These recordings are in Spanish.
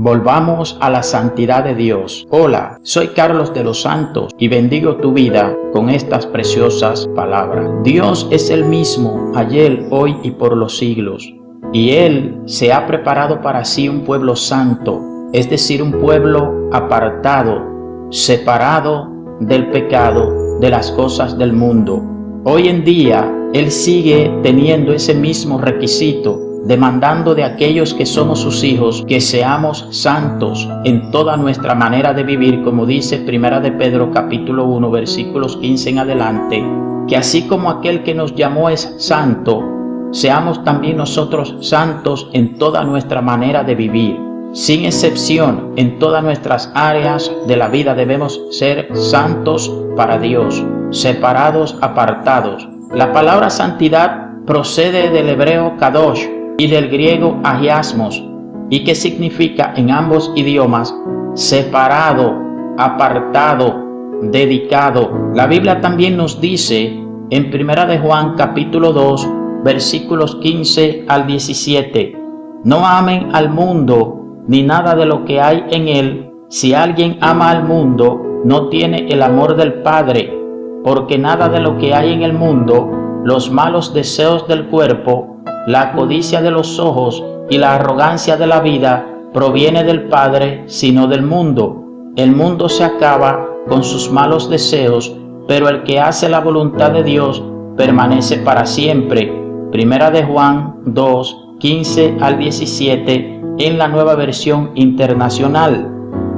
Volvamos a la santidad de Dios. Hola, soy Carlos de los Santos y bendigo tu vida con estas preciosas palabras. Dios es el mismo ayer, hoy y por los siglos. Y Él se ha preparado para sí un pueblo santo, es decir, un pueblo apartado, separado del pecado, de las cosas del mundo. Hoy en día, Él sigue teniendo ese mismo requisito, demandando de aquellos que somos sus hijos que seamos santos en toda nuestra manera de vivir, como dice 1 de Pedro capítulo 1 versículos 15 en adelante, que así como aquel que nos llamó es santo, seamos también nosotros santos en toda nuestra manera de vivir. Sin excepción, en todas nuestras áreas de la vida debemos ser santos para Dios, separados, apartados. La palabra santidad procede del hebreo kadosh y del griego agiasmos, y que significa en ambos idiomas separado, apartado, dedicado. La Biblia también nos dice en 1 de Juan capítulo 2 versículos 15 al 17: no amen al mundo ni nada de lo que hay en él. Si alguien ama al mundo, no tiene el amor del Padre, porque nada de lo que hay en el mundo, los malos deseos del cuerpo, la codicia de los ojos y la arrogancia de la vida proviene del Padre, sino del mundo. El mundo se acaba con sus malos deseos, pero el que hace la voluntad de Dios permanece para siempre. 1 de Juan 2, 15 al 17 en la Nueva Versión Internacional.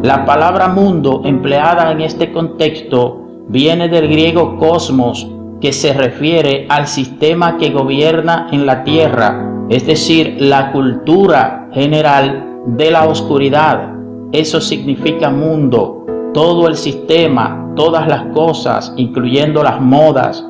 La palabra mundo empleada en este contexto viene del griego cosmos, que se refiere al sistema que gobierna en la tierra, es decir, la cultura general de la oscuridad. Eso significa mundo, todo el sistema, todas las cosas, incluyendo las modas,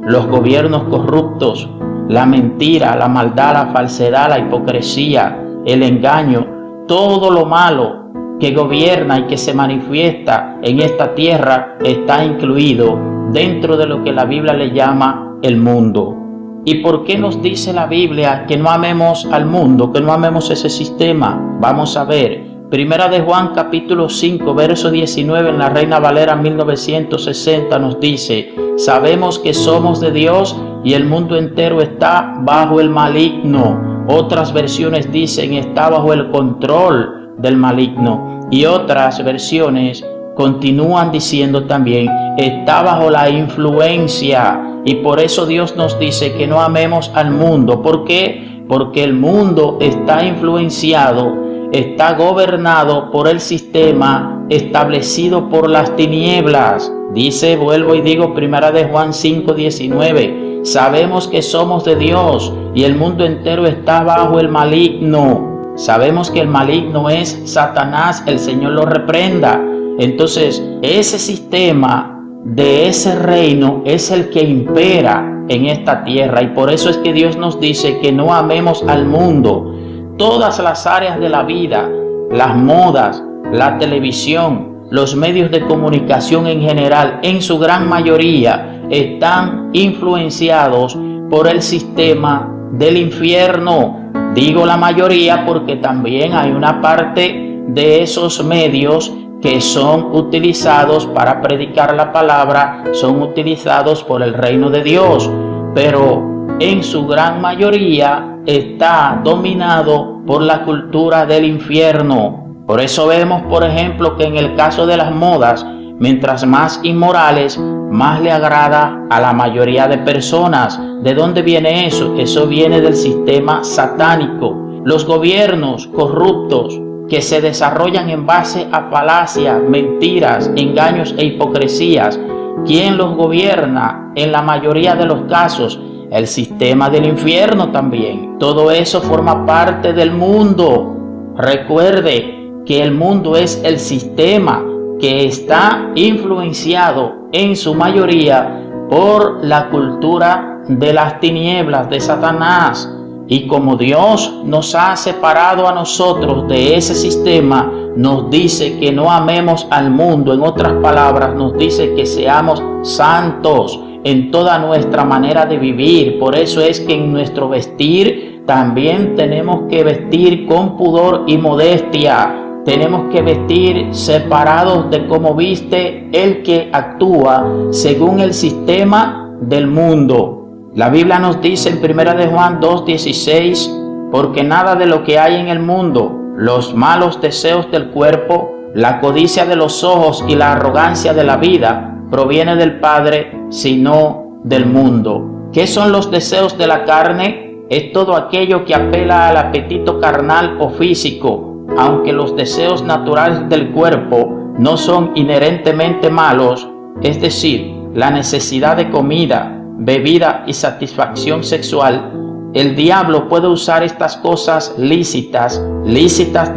los gobiernos corruptos, la mentira, la maldad, la falsedad, la hipocresía, el engaño, todo lo malo que gobierna y que se manifiesta en esta tierra está incluido dentro de lo que la Biblia le llama el mundo. ¿Y por qué nos dice la Biblia que no amemos al mundo, que no amemos ese sistema? Vamos a ver. 1 de Juan capítulo 5 verso 19 en la Reina Valera 1960 nos dice: sabemos que somos de Dios y el mundo entero está bajo el maligno. Otras versiones dicen está bajo el control del maligno, y otras versiones continúan diciendo también está bajo la influencia. Y por eso Dios nos dice que no amemos al mundo. ¿Por qué? Porque el mundo está influenciado, está gobernado por el sistema establecido por las tinieblas. Dice, vuelvo y digo, 1 de Juan 5:19, sabemos que somos de Dios y el mundo entero está bajo el maligno. Sabemos que el maligno es Satanás, el Señor lo reprenda. Entonces, ese sistema de ese reino es el que impera en esta tierra, y por eso es que Dios nos dice que no amemos al mundo. Todas las áreas de la vida, las modas, la televisión, los medios de comunicación en general, en su gran mayoría, están influenciados por el sistema del infierno. Digo la mayoría porque también hay una parte de esos medios que son utilizados para predicar la palabra, son utilizados por el reino de Dios, pero en su gran mayoría está dominado por la cultura del infierno. Por eso vemos, por ejemplo, que en el caso de las modas, mientras más inmorales, más le agrada a la mayoría de personas. ¿De dónde viene eso? Eso viene del sistema satánico. Los gobiernos corruptos que se desarrollan en base a falacias, mentiras, engaños e hipocresías. ¿Quién los gobierna? En la mayoría de los casos, el sistema del infierno también. Todo eso forma parte del mundo. Recuerde que el mundo es el sistema que está influenciado en su mayoría por la cultura de las tinieblas de Satanás. Y como Dios nos ha separado a nosotros de ese sistema, nos dice que no amemos al mundo. En otras palabras, nos dice que seamos santos en toda nuestra manera de vivir. Por eso es que en nuestro vestir también tenemos que vestir con pudor y modestia. tenemos que vestir separados de cómo viste el que actúa según el sistema del mundo. La Biblia nos dice en 1 de Juan 2:16, porque nada de lo que hay en el mundo, los malos deseos del cuerpo, la codicia de los ojos y la arrogancia de la vida, proviene del Padre, sino del mundo. ¿Qué son los deseos de la carne? Es todo aquello que apela al apetito carnal o físico, aunque los deseos naturales del cuerpo no son inherentemente malos, es decir, la necesidad de comida, bebida y satisfacción sexual. El diablo puede usar estas cosas lícitas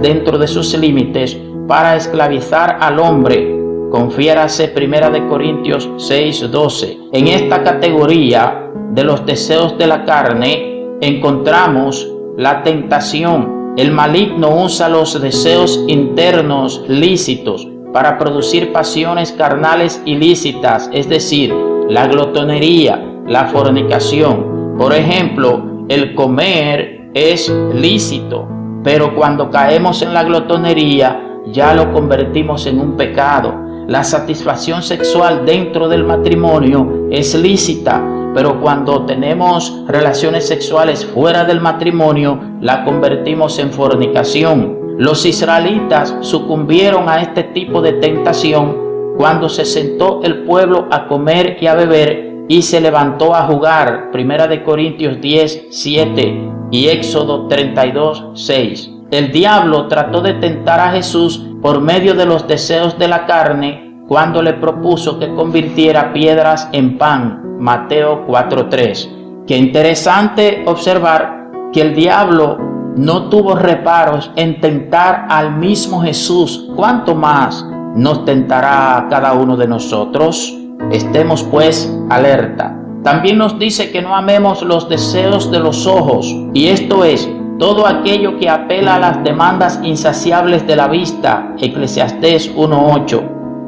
dentro de sus límites para esclavizar al hombre. Confiérase 1 Corintios 6:12. En esta categoría de los deseos de la carne encontramos la tentación. El maligno usa los deseos internos lícitos para producir pasiones carnales ilícitas, es decir, la glotonería, la fornicación. Por ejemplo, el comer es lícito, pero cuando caemos en la glotonería ya lo convertimos en un pecado. La satisfacción sexual dentro del matrimonio es lícita, pero cuando tenemos relaciones sexuales fuera del matrimonio la convertimos en fornicación. Los israelitas sucumbieron a este tipo de tentación cuando se sentó el pueblo a comer y a beber y se levantó a jugar. 1 Corintios 10:7 y Éxodo 32:6. El diablo trató de tentar a Jesús por medio de los deseos de la carne cuando le propuso que convirtiera piedras en pan. Mateo 4:3. Qué interesante observar que el diablo no tuvo reparos en tentar al mismo Jesús. ¿Cuánto más nos tentará a cada uno de nosotros? Estemos pues alerta. También nos dice que no amemos los deseos de los ojos, y esto es todo aquello que apela a las demandas insaciables de la vista. Eclesiastés 1:8.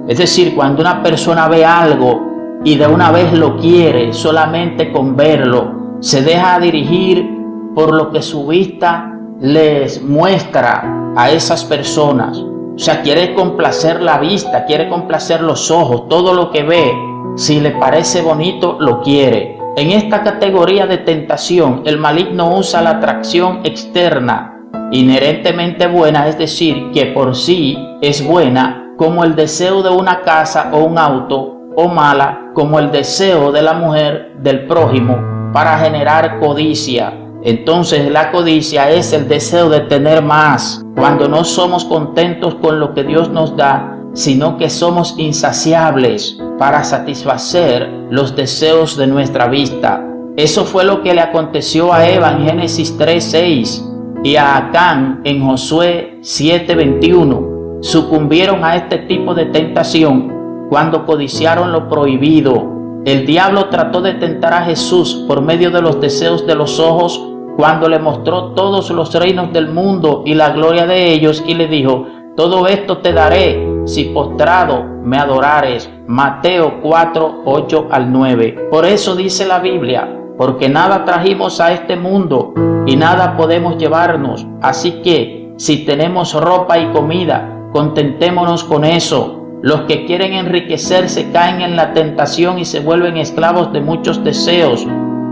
Es decir, cuando una persona ve algo y de una vez lo quiere, solamente con verlo, se deja dirigir por lo que su vista les muestra a esas personas. O sea, quiere complacer la vista, quiere complacer los ojos, todo lo que ve, si le parece bonito, lo quiere. En esta categoría de tentación, el maligno usa la atracción externa, inherentemente buena, es decir, que por sí es buena, como el deseo de una casa o un auto, o mala, como el deseo de la mujer del prójimo, para generar codicia. Entonces la codicia es el deseo de tener más, cuando no somos contentos con lo que Dios nos da, sino que somos insaciables para satisfacer los deseos de nuestra vista. Eso fue lo que le aconteció a Eva en Génesis 3:6 y a Acán en Josué 7:21. Sucumbieron a este tipo de tentación cuando codiciaron lo prohibido. El diablo trató de tentar a Jesús por medio de los deseos de los ojos cuando le mostró todos los reinos del mundo y la gloria de ellos y le dijo: todo esto te daré si postrado me adorares. Mateo 4:8-9. Por eso dice la Biblia: porque nada trajimos a este mundo y nada podemos llevarnos, así que si tenemos ropa y comida, contentémonos con eso. Los que quieren enriquecerse caen en la tentación y se vuelven esclavos de muchos deseos.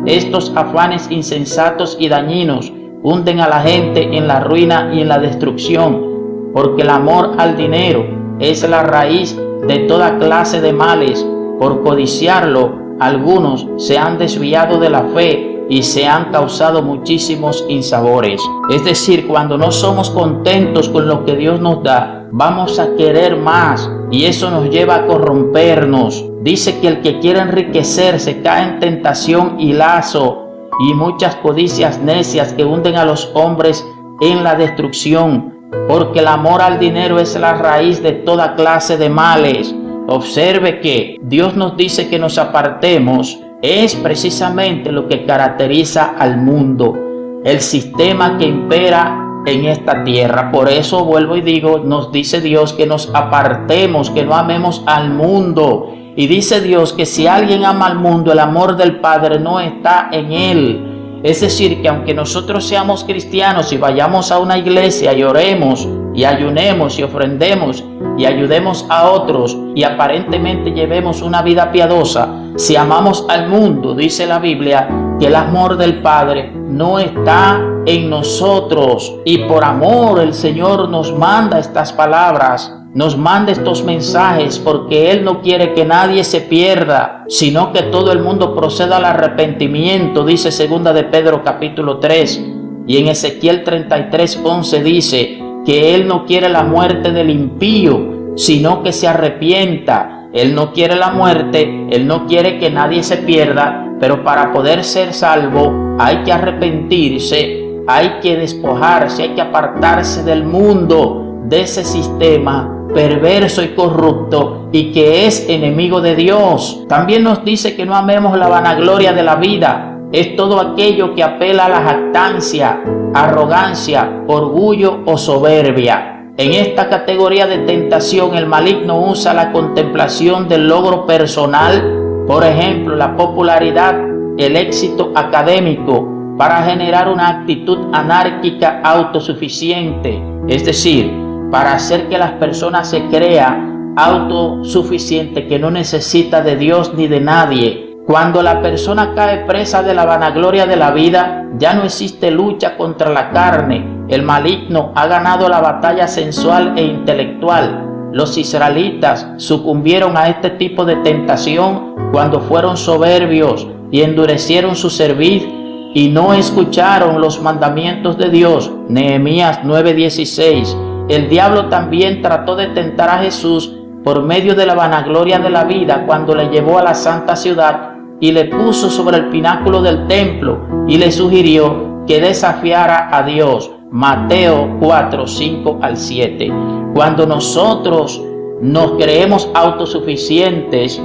Estos afanes insensatos y dañinos hunden a la gente en la ruina y en la destrucción, porque el amor al dinero es la raíz de toda clase de males. Por codiciarlo, algunos se han desviado de la fe y se han causado muchísimos insabores. Es decir, cuando no somos contentos con lo que Dios nos da, vamos a querer más y eso nos lleva a corrompernos. Dice que el que quiere enriquecerse cae en tentación y lazo y muchas codicias necias que hunden a los hombres en la destrucción, porque el amor al dinero es la raíz de toda clase de males. Observe que Dios nos dice que nos apartemos, es precisamente lo que caracteriza al mundo, el sistema que impera en esta tierra. Por eso vuelvo y digo, nos dice Dios que nos apartemos, que no amemos al mundo. Y dice Dios que si alguien ama al mundo, el amor del Padre no está en él. Es decir, que aunque nosotros seamos cristianos y vayamos a una iglesia y oremos y ayunemos y ofrendemos y ayudemos a otros y aparentemente llevemos una vida piadosa, si amamos al mundo, dice la Biblia, que el amor del Padre no está en nosotros. Y por amor el Señor nos manda estas palabras, nos manda estos mensajes, porque Él no quiere que nadie se pierda, sino que todo el mundo proceda al arrepentimiento, dice 2 de Pedro capítulo 3. Y en Ezequiel 33:11 dice que Él no quiere la muerte del impío, sino que se arrepienta. Él no quiere la muerte, Él no quiere que nadie se pierda, pero para poder ser salvo hay que arrepentirse, hay que despojarse, hay que apartarse del mundo, de ese sistema perverso y corrupto y que es enemigo de Dios. También nos dice que no amemos la vanagloria de la vida. Es todo aquello que apela a la jactancia, arrogancia, orgullo o soberbia. En esta categoría de tentación, el maligno usa la contemplación del logro personal, por ejemplo, la popularidad, el éxito académico, para generar una actitud anárquica autosuficiente, es decir, para hacer que las personas se crean autosuficiente, que no necesita de Dios ni de nadie. Cuando la persona cae presa de la vanagloria de la vida, ya no existe lucha contra la carne. El maligno ha ganado la batalla sensual e intelectual. Los israelitas sucumbieron a este tipo de tentación cuando fueron soberbios y endurecieron su cerviz y no escucharon los mandamientos de Dios. Nehemías 9:16. El diablo también trató de tentar a Jesús por medio de la vanagloria de la vida cuando le llevó a la santa ciudad y le puso sobre el pináculo del templo y le sugirió que desafiara a Dios. Mateo 4:5-7. Cuando nosotros nos creemos autosuficientes,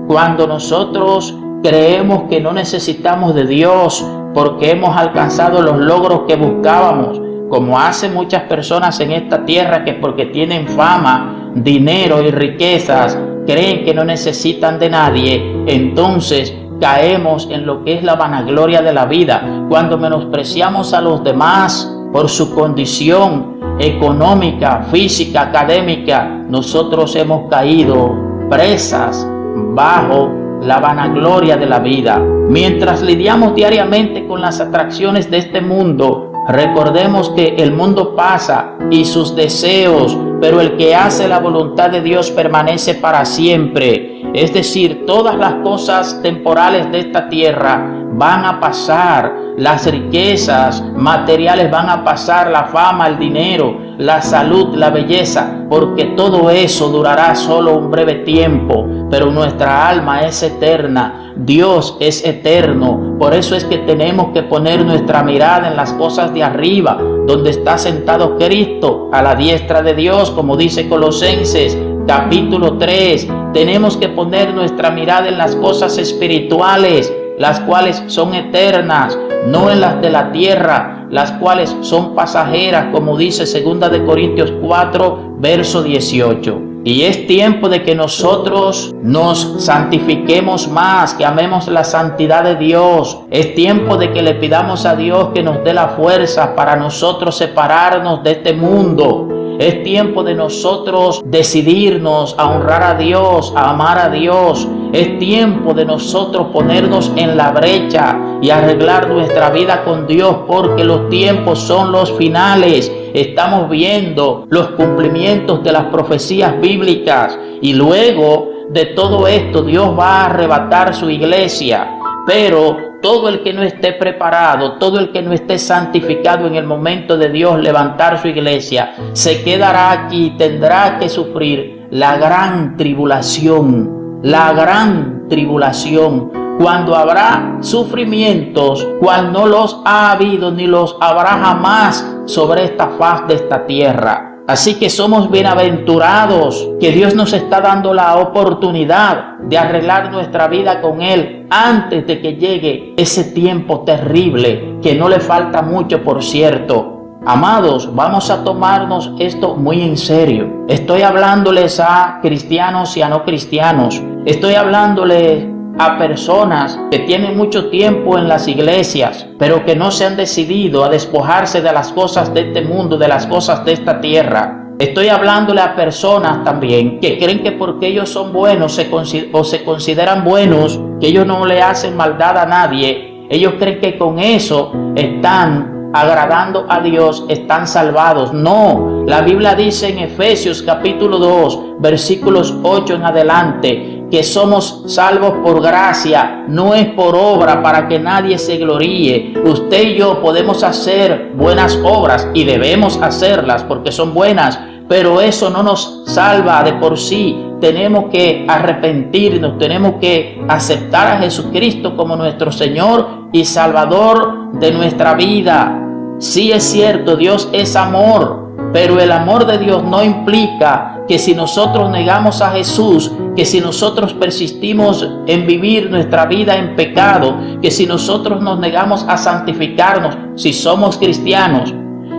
cuando nosotros creemos que no necesitamos de Dios porque hemos alcanzado los logros que buscábamos, como hacen muchas personas en esta tierra que porque tienen fama, dinero y riquezas, creen que no necesitan de nadie, entonces caemos en lo que es la vanagloria de la vida. Cuando menospreciamos a los demás por su condición económica, física, académica, nosotros hemos caído presas bajo la vanagloria de la vida. Mientras lidiamos diariamente con las atracciones de este mundo, recordemos que el mundo pasa y sus deseos, pero el que hace la voluntad de Dios permanece para siempre. Es decir, todas las cosas temporales de esta tierra van a pasar, las riquezas materiales van a pasar, la fama, el dinero, la salud, la belleza, porque todo eso durará solo un breve tiempo, pero nuestra alma es eterna, Dios es eterno. Por eso es que tenemos que poner nuestra mirada en las cosas de arriba, donde está sentado Cristo a la diestra de Dios, como dice Colosenses capítulo 3. Tenemos que poner nuestra mirada en las cosas espirituales, las cuales son eternas, no en las de la tierra, las cuales son pasajeras, como dice 2 de Corintios 4, verso 18. Y es tiempo de que nosotros nos santifiquemos más, que amemos la santidad de Dios. Es tiempo de que le pidamos a Dios que nos dé la fuerza para nosotros separarnos de este mundo. Es tiempo de nosotros decidirnos a honrar a Dios, a amar a Dios. Es tiempo de nosotros ponernos en la brecha y arreglar nuestra vida con Dios, porque los tiempos son los finales. Estamos viendo los cumplimientos de las profecías bíblicas y luego de todo esto Dios va a arrebatar su iglesia. Pero todo el que no esté preparado, todo el que no esté santificado en el momento de Dios levantar su iglesia, se quedará aquí y tendrá que sufrir la gran tribulación. La gran tribulación, cuando habrá sufrimientos, cual no los ha habido ni los habrá jamás sobre esta faz de esta tierra. Así que somos bienaventurados que Dios nos está dando la oportunidad de arreglar nuestra vida con Él antes de que llegue ese tiempo terrible, que no le falta mucho, por cierto. Amados, vamos a tomarnos esto muy en serio. Estoy hablándoles a cristianos y a no cristianos. Estoy hablándoles a personas que tienen mucho tiempo en las iglesias, pero que no se han decidido a despojarse de las cosas de este mundo, de las cosas de esta tierra. Estoy hablándole a personas también que creen que porque ellos son buenos se consideran buenos, que ellos no le hacen maldad a nadie, ellos creen que con eso están agradando a Dios, están salvados. No, la Biblia dice en Efesios capítulo 2, versículos 8 en adelante, que somos salvos por gracia, no es por obra para que nadie se gloríe. Usted y yo podemos hacer buenas obras y debemos hacerlas porque son buenas, pero eso no nos salva de por sí. Tenemos que arrepentirnos, tenemos que aceptar a Jesucristo como nuestro Señor y Salvador de nuestra vida. Sí, es cierto, Dios es amor, pero el amor de Dios no implica que si nosotros negamos a Jesús, que si nosotros persistimos en vivir nuestra vida en pecado, que si nosotros nos negamos a santificarnos, si somos cristianos,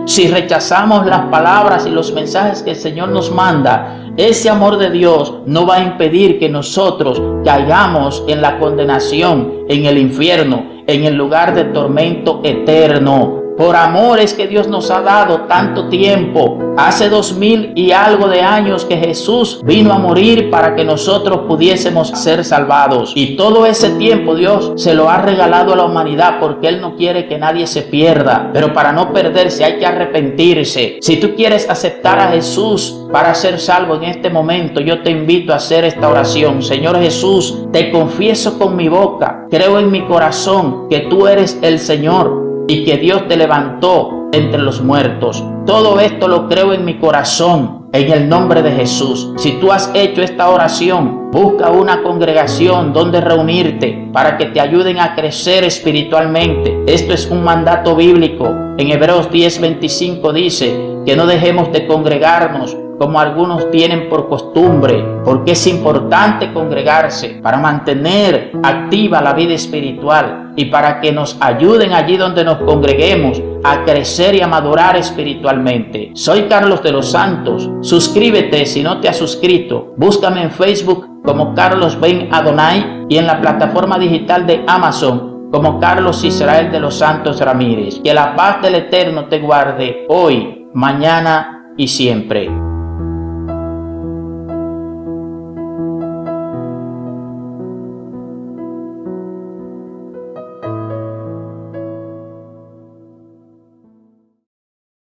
si rechazamos las palabras y los mensajes que el Señor nos manda, ese amor de Dios no va a impedir que nosotros caigamos en la condenación, en el infierno, en el lugar de tormento eterno. Por amor es que Dios nos ha dado tanto tiempo. Hace 2000 y algo de años que Jesús vino a morir para que nosotros pudiésemos ser salvados. Y todo ese tiempo Dios se lo ha regalado a la humanidad porque Él no quiere que nadie se pierda. Pero para no perderse hay que arrepentirse. Si tú quieres aceptar a Jesús para ser salvo en este momento, yo te invito a hacer esta oración. Señor Jesús, te confieso con mi boca, creo en mi corazón que tú eres el Señor y que Dios te levantó entre los muertos. Todo esto lo creo en mi corazón, en el nombre de Jesús. Si tú has hecho esta oración, busca una congregación donde reunirte para que te ayuden a crecer espiritualmente. Esto es un mandato bíblico. En Hebreos 10:25 dice que no dejemos de congregarnos como algunos tienen por costumbre, porque es importante congregarse para mantener activa la vida espiritual y para que nos ayuden allí donde nos congreguemos a crecer y a madurar espiritualmente. Soy Carlos de los Santos. Suscríbete si no te has suscrito. Búscame en Facebook como Carlos Ben Adonai y en la plataforma digital de Amazon como Carlos Israel de los Santos Ramírez. Que la paz del Eterno te guarde hoy, mañana y siempre.